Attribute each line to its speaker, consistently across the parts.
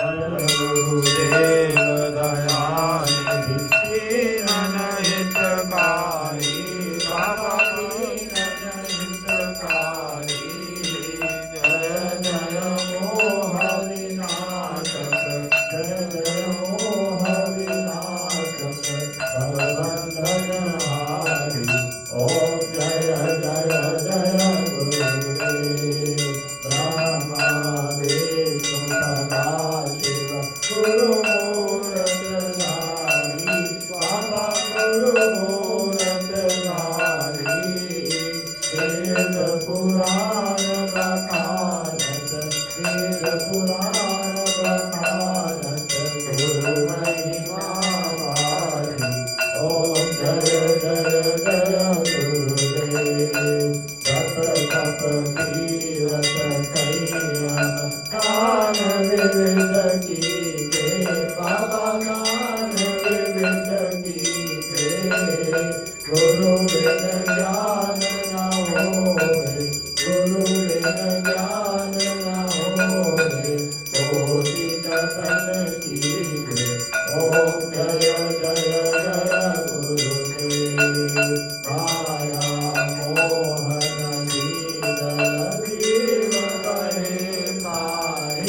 Speaker 1: गुरुदेव दयानिधि दीनन हितकारी बाबा दीनन हितकारी जय जय मोह विनाशक जय जय मोह विनाशक भवबंधनहारी ओम जय जय जय गुरुदेव ब्रह्मा विष्णु सदा शिव गुरु मूरत धारी बाबा गुरु मूरत धारी वेद पुराण बखानत वेद पुराण बखानत गुरु महिमा वारी ओम जय जय जय गुरुदेव तप तप तीरथ संयम कान विविध कीजे बाबा कान विविध कीजे गुरु बिन ज्ञान न होए गुरु बिन ज्ञान न होए कोटि दर्शन कीजे ओम जय जय जय गुरुदेव माया मोहन लीला जीव बहे सारे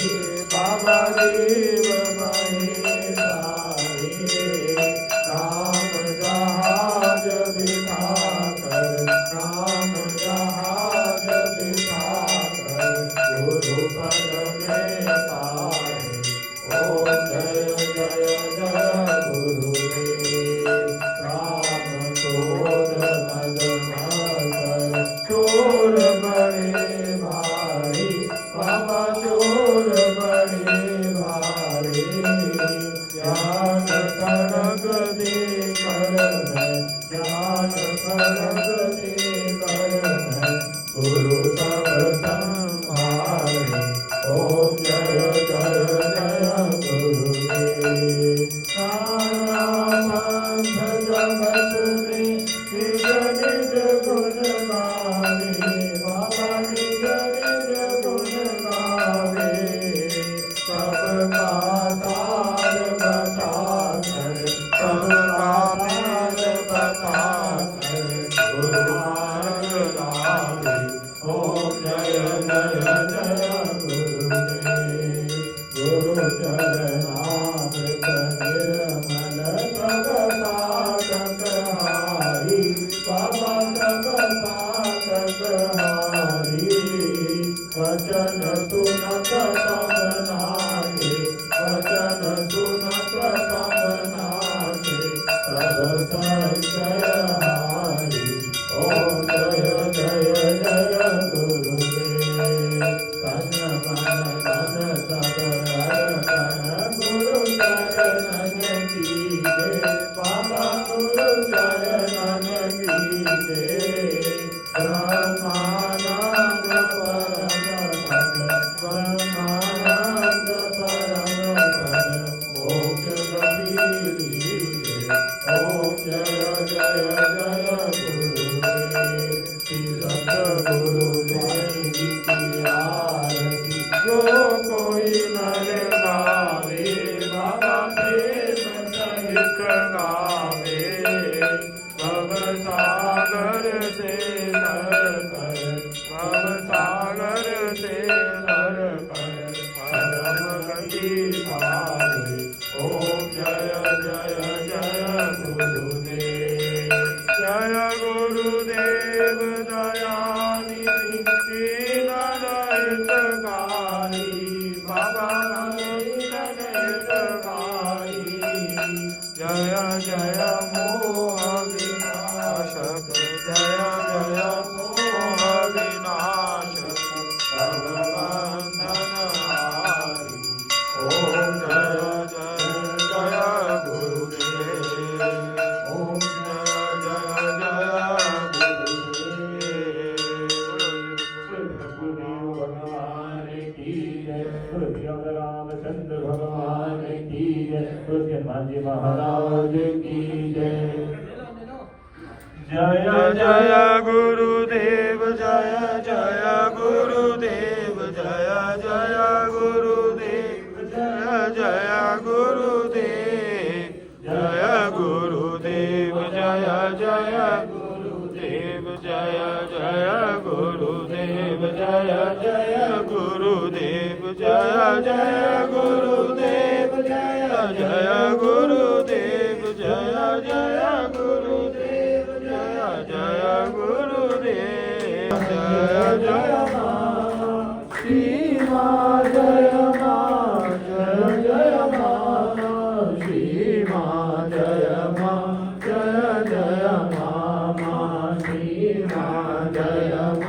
Speaker 1: बाबा जीव बहे सारे राम जहाज बिठाकर राम जहाज बिठाकर गुरु पद में तारे ओम जय जय जय गुरुदेव राम क्रोध मद मत्सर चोर बड़े भारी बाबा चोर बड़े भारी ज्ञान खड़ग दे कर ज्ञान खड़ग दे कर गुरु सब संभारे ओम जय जय जय गुरुदेव नानापंथ जगत में निज निज गुण गावे बाबा निज निज गुण गावे सबका तार बताकर सबका पार बताकर गुरु मार्ग लावे ओम जय जय जय गुरुदेव गुरु चरणामृत निर्मल सब साधक हारी बाबा सब साधक हारी वचन सुनत तब नाचे वचन सुनत तब नाचे तब संशय हारी ओम जय जय जय गुरुदेव तन मन धन सब अर्पण गुरु चरणन कीजे बाबा गुरु चरणन कीजे ब्रह्मानंद परम पद ब्रह्मानंद परम पद मोक्ष गति लीजे ओम जय जय जय गुरुदेव तीरथ गुरुदेव की आरती जो कोई नर गावे बाबा प्रेम सहित गावे भव सागर से तर कर भव सागर से तर कर परम गति पावे ओम जय जय जय गुरुदेव जय गुरुदेव दयानिधि दीनन हितकारी बाबा दीनन हितकारी जय जय मोह विनाशक जय जय मोह विनाशक भवबंधनहारी ओम जय जय जय गुरुदेव ओम जय जय जय गुरुदेव गुरुदेव भगवान की जय गुरुदेव रामचंद्र भगवान की जय गुरुदेव मांझी महाराज की जय जय जय गुरुदेव जय जय गुरुदेव जय जय गुरुदेव जय
Speaker 2: ગુરુદેવ જય જય ગુરુદેવ જય જય ગુરુદેવ જય જય ગુરુદેવ જય જય ગુરુદેવ જય જય
Speaker 1: શ્રી મા જય મા જય જય મા શ્રી મા જય મા જય જય મા શ્રી મા જય